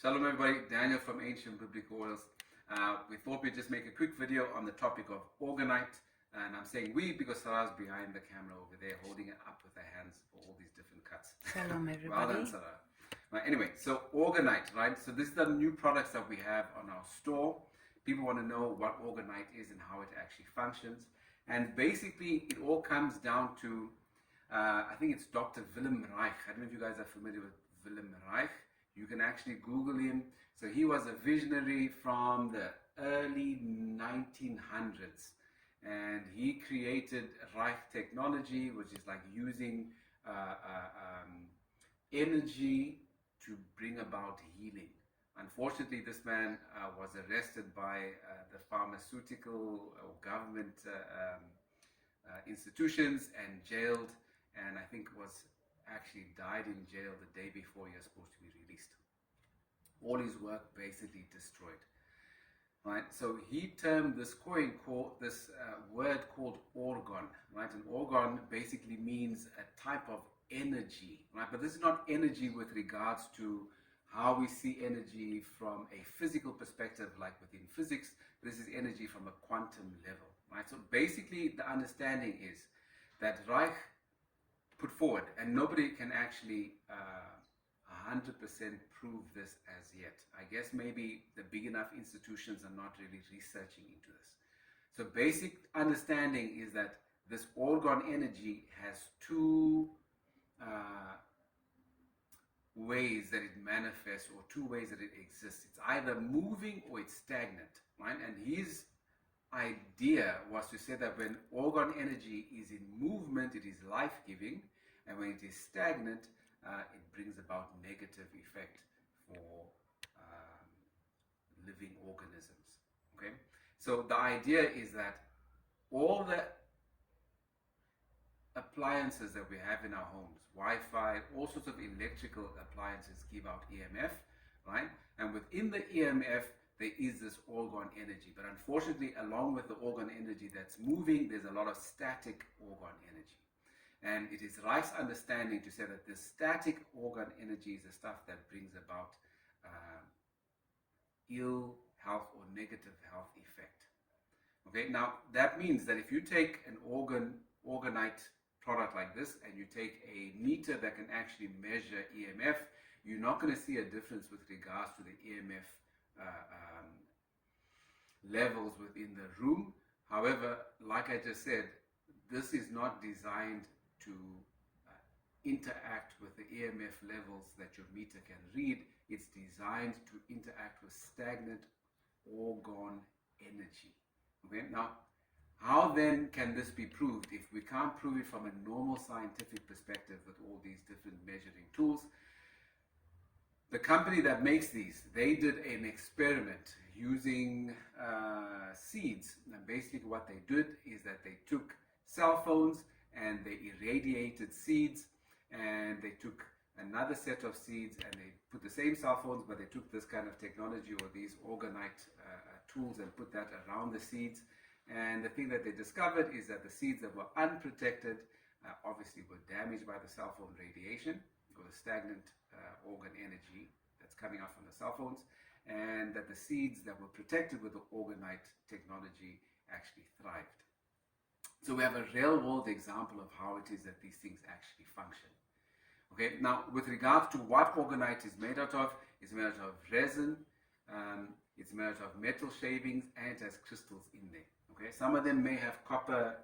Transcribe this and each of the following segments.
Shalom everybody, Daniel from Ancient Biblical Oils. We thought we'd just make a quick video on the topic of Orgonite. And I'm saying we because Sarah's behind the camera over there holding it up with her hands for all these different cuts. Shalom Well everybody. done, Sarah. Right, anyway, so Orgonite, right? So this is the new products that we have on our store. People want to know what Orgonite is and how it actually functions. And basically, it all comes down to, I think it's Dr. Wilhelm Reich. I don't know if you guys are familiar with Wilhelm Reich. You can actually Google him. So he was a visionary from the early 1900s. And he created Reich technology, which is like using energy to bring about healing. Unfortunately, this man was arrested by the pharmaceutical or government institutions and jailed, and I think was actually died in jail the day before he was supposed to be released. All his work basically destroyed. Right, so he termed this word called orgone, right? And orgone basically means a type of energy, right? But this is not energy with regards to how we see energy from a physical perspective, like within physics. This is energy from a quantum level, right? So basically, the understanding is that Reich put forward, and nobody can actually 100% prove this as yet. I guess maybe the big enough institutions are not really researching into this. So basic understanding is that this orgone energy has two ways that it manifests, or two ways that it exists. It's either moving or it's stagnant, right? And his idea was to say that when orgone energy is in movement, it is life-giving, and when it is stagnant, it brings about negative effect for living organisms. Okay, so the idea is that all the appliances that we have in our homes, Wi-Fi, all sorts of electrical appliances give out EMF, right? And within the EMF, there is this orgone energy. But unfortunately, along with the orgone energy that's moving, there's a lot of static orgone energy. And it is Reich's understanding to say that this static orgone energy is the stuff that brings about ill health or negative health effect. Okay, now that means that if you take an orgonite product like this and you take a meter that can actually measure EMF, you're not going to see a difference with regards to the EMF levels within the room. However, like I just said, this is not designed to interact with the EMF levels that your meter can read. It's designed to interact with stagnant orgone energy. Okay, now how then can this be proved if we can't prove it from a normal scientific perspective with all these different measuring tools? The company that makes these, they did an experiment using seeds. And basically what they did is that they took cell phones and they irradiated seeds, and they took another set of seeds and they put the same cell phones, but they took this kind of technology or these orgonite tools and put that around the seeds. And the thing that they discovered is that the seeds that were unprotected obviously were damaged by the cell phone radiation or the stagnant orgone energy that's coming out from the cell phones, and that the seeds that were protected with the orgonite technology actually thrived. So we have a real-world example of how it is that these things actually function. Okay, now with regards to what orgonite is made out of, it's made out of resin, it's made out of metal shavings, and it has crystals in there. Okay, some of them may have copper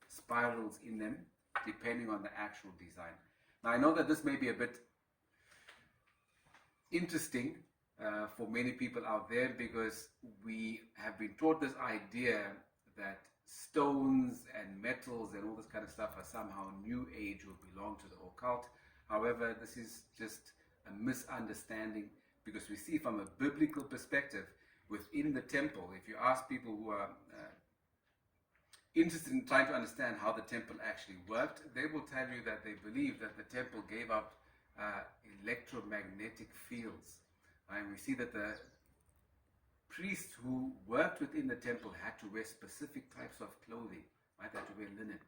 spirals in them, depending on the actual design. Now I know that this may be a bit interesting for many people out there, because we have been taught this idea that stones and metals and all this kind of stuff are somehow new age or belong to the occult. However, this is just a misunderstanding, because we see from a biblical perspective within the temple, if you ask people who are interested in trying to understand how the temple actually worked, they will tell you that they believe that the temple gave out electromagnetic fields. And we see that the priests who worked within the temple had to wear specific types of clothing, right? They had to wear linen.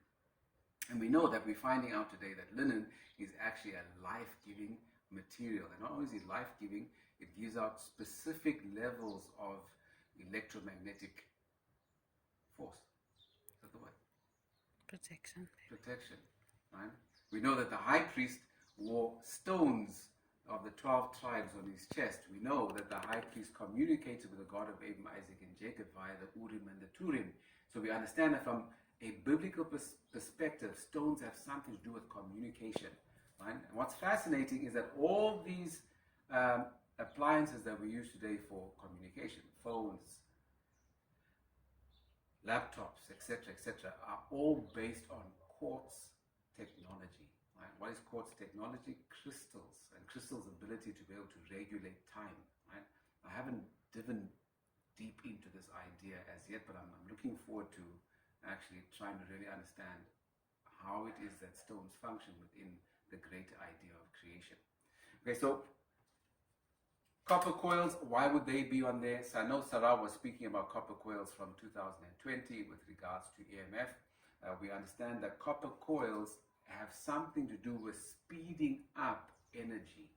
And we know that we're finding out today that linen is actually a life-giving material. And not only is it life-giving, it gives out specific levels of electromagnetic force. Is that the word? Protection. Protection. Right? We know that the high priest wore stones of the 12 tribes on his chest. We know that the high priest communicated with the God of Abraham, Isaac, and Jacob via the Urim and the Turim. So we understand that from a biblical perspective, stones have something to do with communication. Right? And what's fascinating is that all these appliances that we use today for communication, phones, laptops, etc., are all based on quartz technology. Right? What is quartz technology? Crystals, and crystals' ability to be able to regulate time. Right? I haven't driven deep into this idea as yet, but I'm looking forward to actually trying to really understand how it is that stones function within the greater idea of creation. Okay, so copper coils, why would they be on there? So I know Sarah was speaking about copper coils from 2020 with regards to EMF. We understand that copper coils have something to do with speeding up energy,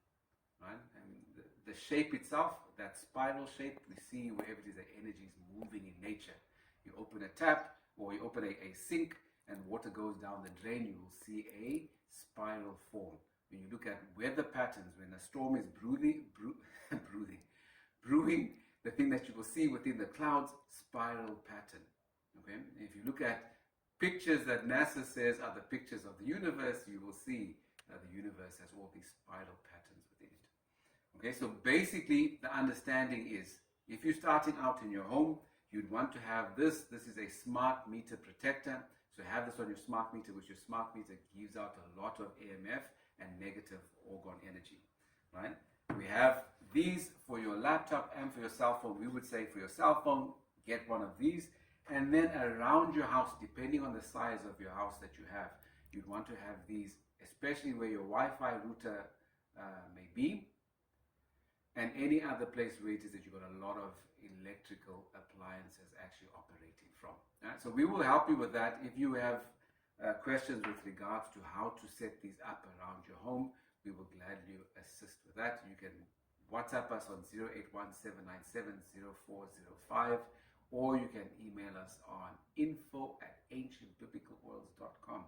right? And the shape itself, that spiral shape, we see wherever it is that energy is moving in nature. You open a tap or you open a sink and water goes down the drain, you will see a spiral form. When you look at weather patterns, when a storm is brewing, the thing that you will see within the clouds, spiral pattern. Okay? If you look at pictures that NASA says are the pictures of the universe, you will see that the universe has all these spiral patterns within it. Okay, so basically the understanding is, if you're starting out in your home, you'd want to have this. This is a smart meter protector. So have this on your smart meter, which your smart meter gives out a lot of EMF and negative Orgone energy, right? We have these for your laptop and for your cell phone. We would say for your cell phone, get one of these. And then around your house, depending on the size of your house that you have, you'd want to have these, especially where your Wi-Fi router may be, and any other place where it is that you've got a lot of electrical appliances actually operating from. Right? So we will help you with that. If you have questions with regards to how to set these up around your home, we will gladly assist with that. You can WhatsApp us on 0817970405, or you can email us on info@ancientbiblicaloils.com.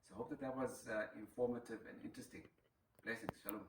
So I hope that was informative and interesting. Blessings. Shalom.